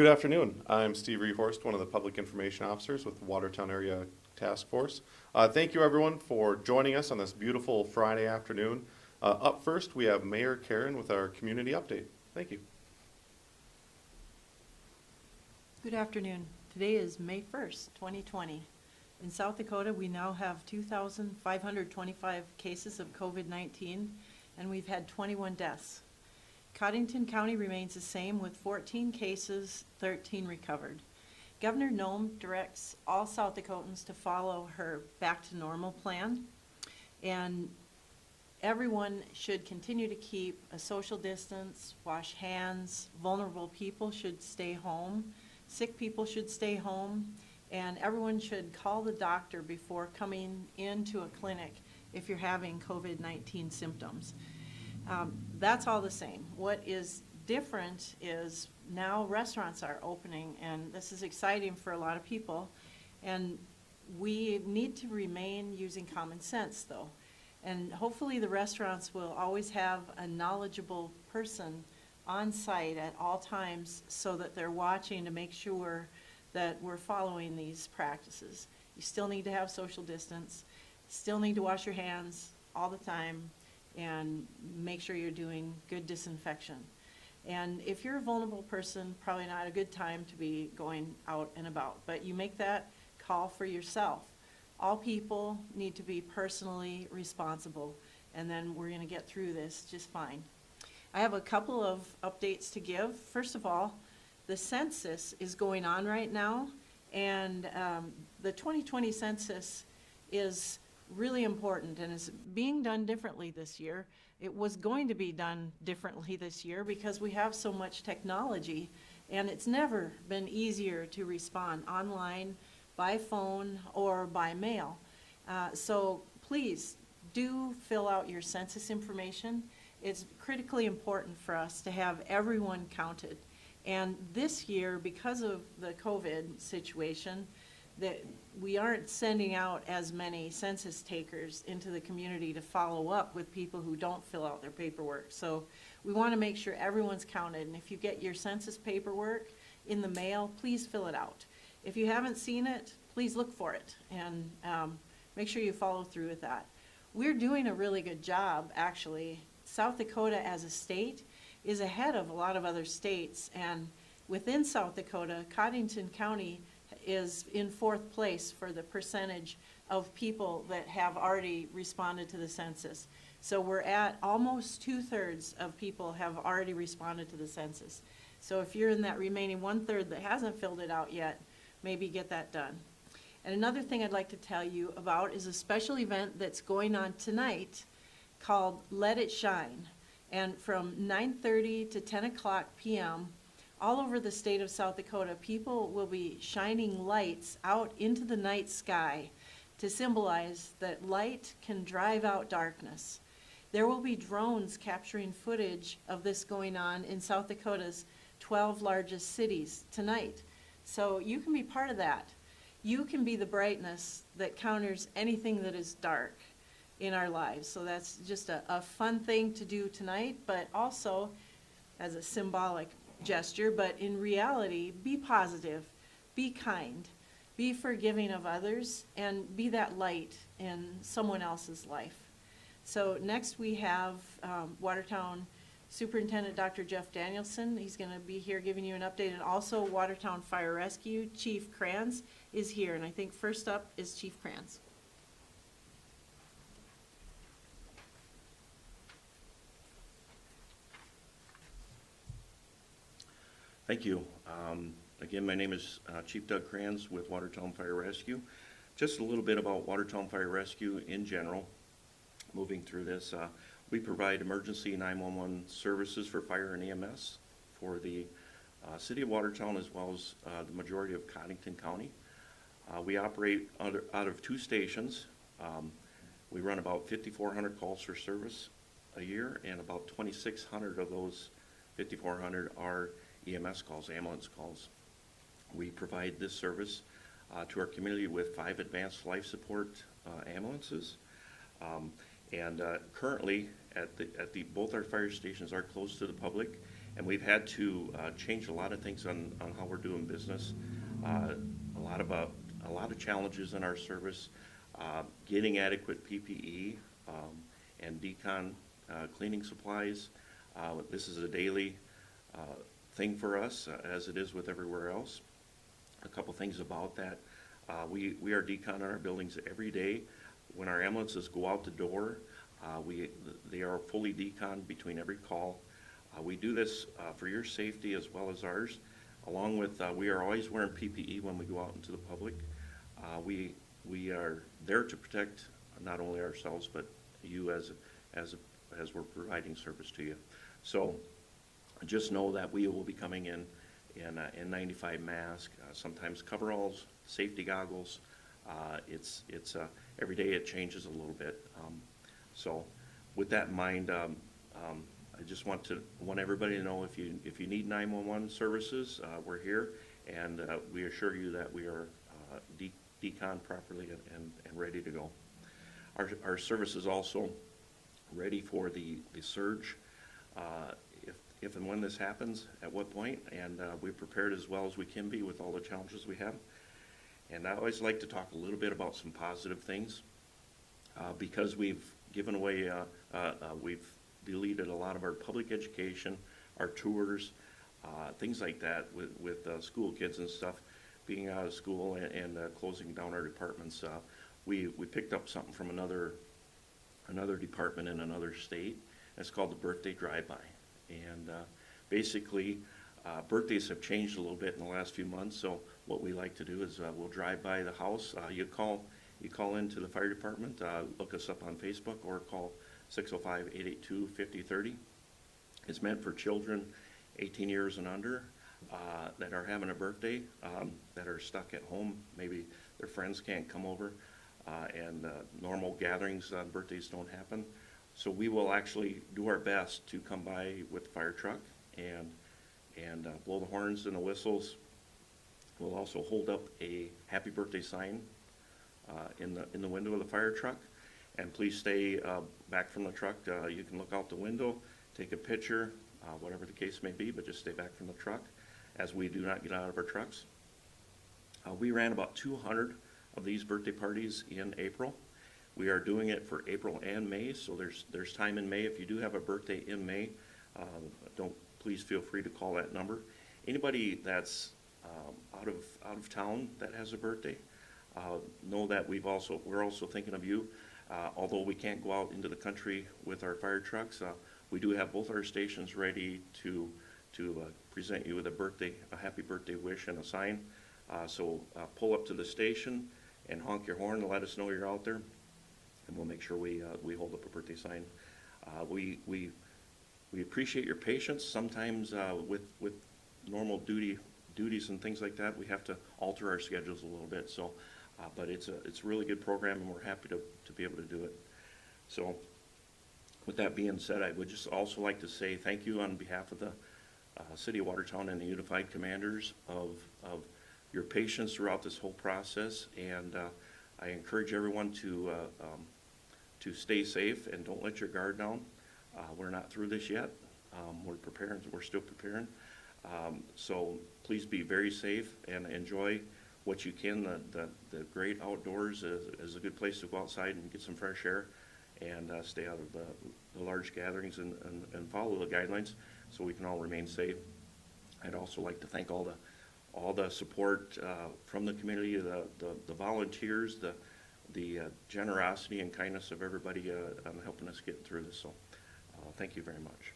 Good afternoon. I'm Steve Rehorst, one of the Public Information Officers with the Watertown Area Task Force. Thank you everyone for joining us on this beautiful Friday afternoon. Up first, we have Mayor Karen with our community update. Thank you. Good afternoon. Today is May 1st, 2020. In South Dakota, we now have 2,525 cases of COVID-19, and we've had 21 deaths. Cottington County remains the same with 14 cases, 13 recovered. Governor Noem directs all South Dakotans to follow her back to normal plan, and everyone should continue to keep a social distance, wash hands, vulnerable people should stay home, sick people should stay home, and everyone should call the doctor before coming into a clinic if you're having COVID-19 symptoms. That's all the same. What is different is now restaurants are opening, and this is exciting for a lot of people. And we need to remain using common sense, though. And hopefully the restaurants will always have a knowledgeable person on site at all times so that they're watching to make sure that we're following these practices. You still need to have social distance, still need to wash your hands all the time, and make sure you're doing good disinfection. And if you're a vulnerable person, probably not a good time to be going out and about, but you make that call for yourself. All people need to be personally responsible, and then we're going to get through this just fine. I have a couple of updates to give. First of all, the census is going on right now, and the 2020 census is really important and is being done differently this year. It was going to be done differently this year because we have so much technology, and it's never been easier to respond online, by phone, or by mail. So please do fill out your census information. It's critically important for us to have everyone counted. And this year, because of the COVID situation, that we aren't sending out as many census takers into the community to follow up with people who don't fill out their paperwork. So we want to make sure everyone's counted, and if you get your census paperwork in the mail, please fill it out. If you haven't seen it, please look for it and make sure you follow through with that. We're doing a really good job, actually. South Dakota as a state is ahead of a lot of other states, and within South Dakota, Cottington County is in 4th place for the percentage of people that have already responded to the census. So we're at almost 2/3 of people have already responded to the census. So if you're in that remaining 1/3 that hasn't filled it out yet, maybe get that done. And another thing I'd like to tell you about is a special event that's going on tonight called Let It Shine. And from 9:30 to 10 o'clock p.m., all over the state of South Dakota, people will be shining lights out into the night sky to symbolize that light can drive out darkness. There will be drones capturing footage of this going on in South Dakota's 12 largest cities tonight. So you can be part of that. You can be the brightness that counters anything that is dark in our lives. So that's just a fun thing to do tonight, but also as a symbolic gesture, but in reality, be positive, be kind, be forgiving of others, and be that light in someone else's life. So next we have Watertown Superintendent Dr. Jeff Danielson. He's going to be here giving you an update, and also Watertown Fire Rescue Chief Kranz is here, and I think first up is Chief Kranz. Thank you. Again, my name is Chief Doug Kranz with Watertown Fire Rescue. Just a little bit about Watertown Fire Rescue in general. Moving through this, we provide emergency 911 services for fire and EMS for the city of Watertown as well as the majority of Cottington County. We operate out of 2 stations. We run about 5,400 calls for service a year, and about 2,600 of those 5,400 are EMS calls, ambulance calls. We provide this service to our community with 5 advanced life support ambulances. And currently, both our fire stations are closed to the public, and we've had to change a lot of things on how we're doing business. A lot of challenges in our service, getting adequate PPE and decon cleaning supplies. This is a daily thing for us, as it is with everywhere else. A couple things about that. We are deconning our buildings every day. When our ambulances go out the door, they are fully deconned between every call. We do this for your safety as well as ours, along with we are always wearing PPE when we go out into the public. We are there to protect not only ourselves but you as we're providing service to you. So just know that we will be coming in N95 mask, sometimes coveralls, safety goggles. It's every day it changes a little bit. So with that in mind, I just want everybody to know if you need 911 services, we're here, and we assure you that we are deconned properly and ready to go. Our service is also ready for the surge. If and when this happens, at what point, and we're prepared as well as we can be with all the challenges we have. And I always like to talk a little bit about some positive things, because we've given away, we've deleted a lot of our public education, our tours, things like that with school kids and stuff being out of school and closing down our departments. We picked up something from another department in another state. It's called the birthday drive-by. And basically, birthdays have changed a little bit in the last few months, so what we like to do is we'll drive by the house. You call into the fire department, look us up on Facebook, or call 605-882-5030. It's meant for children 18 years and under that are having a birthday, that are stuck at home. Maybe their friends can't come over, and normal gatherings on birthdays don't happen. So we will actually do our best to come by with the fire truck and blow the horns and the whistles. We'll also hold up a happy birthday sign in the window of the fire truck. And please stay back from the truck. You can look out the window, take a picture, whatever the case may be, but just stay back from the truck as we do not get out of our trucks. We ran about 200 of these birthday parties in April. We are doing it for April and May, so there's time in May. If you do have a birthday in May, please feel free to call that number. Anybody that's out of town that has a birthday, know that we're also thinking of you. Although we can't go out into the country with our fire trucks, we do have both our stations ready to present you with a happy birthday wish and a sign. So pull up to the station and honk your horn and let us know you're out there, and we'll make sure we hold up a birthday sign. We appreciate your patience. Sometimes with normal duties and things like that, we have to alter our schedules a little bit. So, but it's a really good program, and we're happy to be able to do it. So, with that being said, I would just also like to say thank you on behalf of the City of Watertown and the Unified Commanders of your patience throughout this whole process, and I encourage everyone to stay safe and don't let your guard down. We're not through this yet. We're preparing. We're still preparing. So please be very safe and enjoy what you can. The great outdoors is a good place to go outside and get some fresh air, and stay out of the large gatherings and follow the guidelines so we can all remain safe. I'd also like to thank all the support from the community, the volunteers, the generosity and kindness of everybody on helping us get through this. So thank you very much.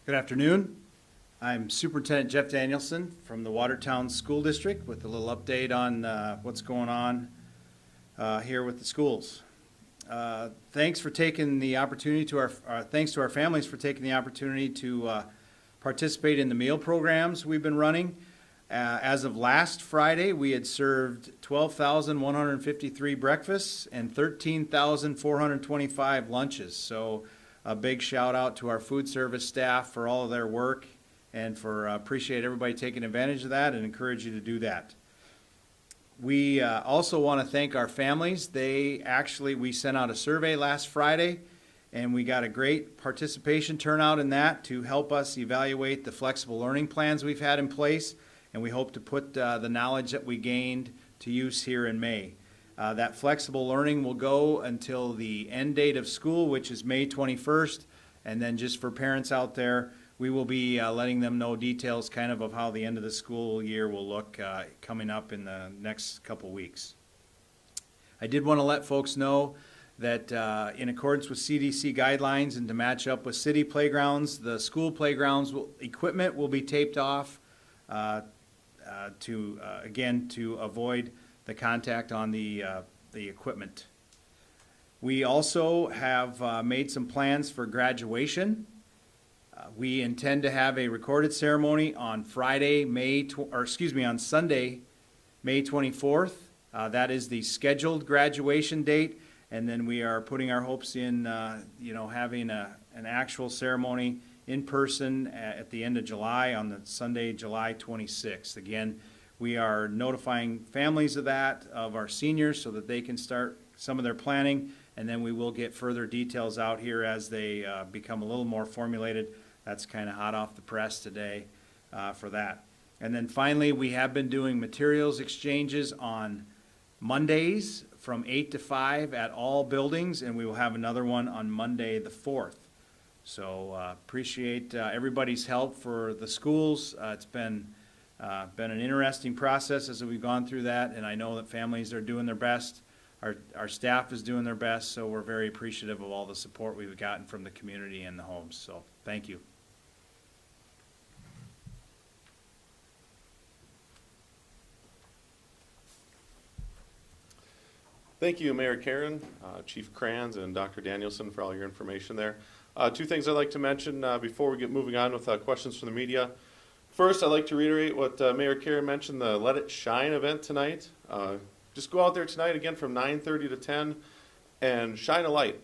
Good afternoon. I'm Superintendent Jeff Danielson from the Watertown School District with a little update on what's going on here with the schools. Thanks for taking the opportunity thanks to our families for taking the opportunity to participate in the meal programs we've been running. As of last Friday, we had served 12,153 breakfasts and 13,425 lunches. So a big shout out to our food service staff for all of their work and appreciate everybody taking advantage of that and encourage you to do that. We also want to thank our families. We sent out a survey last Friday, and we got a great participation turnout in that to help us evaluate the flexible learning plans we've had in place, and we hope to put the knowledge that we gained to use here in May. That flexible learning will go until the end date of school, which is May 21st, and then just for parents out there, we will be letting them know details kind of how the end of the school year will look coming up in the next couple weeks. I did want to let folks know that in accordance with CDC guidelines and to match up with city playgrounds, the school playgrounds equipment will be taped off to avoid the contact on the equipment. We also have made some plans for graduation. We intend to have a recorded ceremony on Sunday, May 24th. That is the scheduled graduation date, and then we are putting our hopes in, having an actual ceremony in person at the end of July on the Sunday, July 26th. Again, we are notifying families of our seniors, so that they can start some of their planning, and then we will get further details out here as they become a little more formulated. That's kind of hot off the press today for that. And then finally, we have been doing materials exchanges on Mondays from 8 to 5 at all buildings, and we will have another one on Monday the 4th. So appreciate everybody's help for the schools. It's been an interesting process as we've gone through that, and I know that families are doing their best. Our staff is doing their best, so we're very appreciative of all the support we've gotten from the community and the homes. So thank you. Thank you, Mayor Karen, Chief Kranz, and Dr. Danielson for all your information there. Two things I'd like to mention before we get moving on with questions from the media. First, I'd like to reiterate what Mayor Karen mentioned, the Let It Shine event tonight. Just go out there tonight again from 9:30 to 10 and shine a light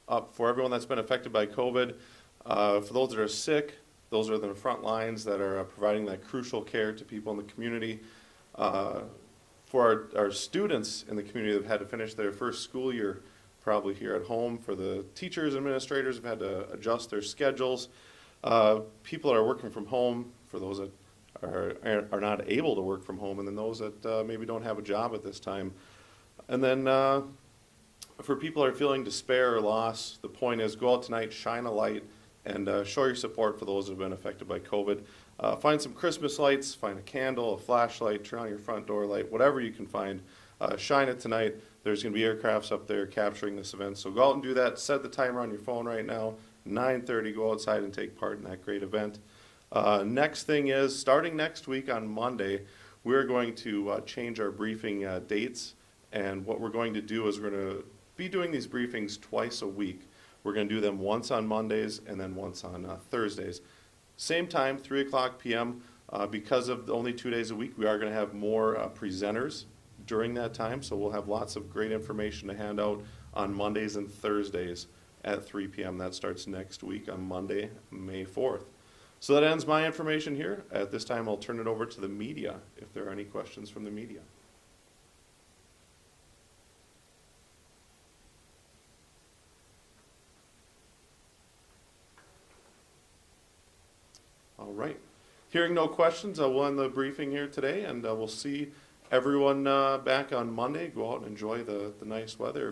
up for everyone that's been affected by COVID. For those that are sick, those are the front lines that are providing that crucial care to people in the community. For our students in the community that have had to finish their first school year probably here at home, for the teachers, administrators have had to adjust their schedules. People that are working from home, for those that are not able to work from home, and then those that maybe don't have a job at this time. And then for people that are feeling despair or loss, the point is go out tonight, shine a light, and show your support for those who have been affected by COVID. Find some Christmas lights, find a candle, a flashlight, turn on your front door light, whatever you can find. Shine it tonight. There's going to be aircrafts up there capturing this event. So go out and do that. Set the timer on your phone right now. 9:30, go outside and take part in that great event. Next thing is, starting next week on Monday, we're going to change our briefing dates. And what we're going to do is we're going to be doing these briefings twice a week. We're going to do them once on Mondays and then once on Thursdays. Same time, 3 o'clock p.m. Because of only 2 days a week, we are going to have more presenters during that time. So we'll have lots of great information to hand out on Mondays and Thursdays at 3 p.m. That starts next week on Monday, May 4th. So that ends my information here. At this time, I'll turn it over to the media if there are any questions from the media. All right. Hearing no questions, we'll end the briefing here today, and we'll see everyone back on Monday. Go out and enjoy the nice weather.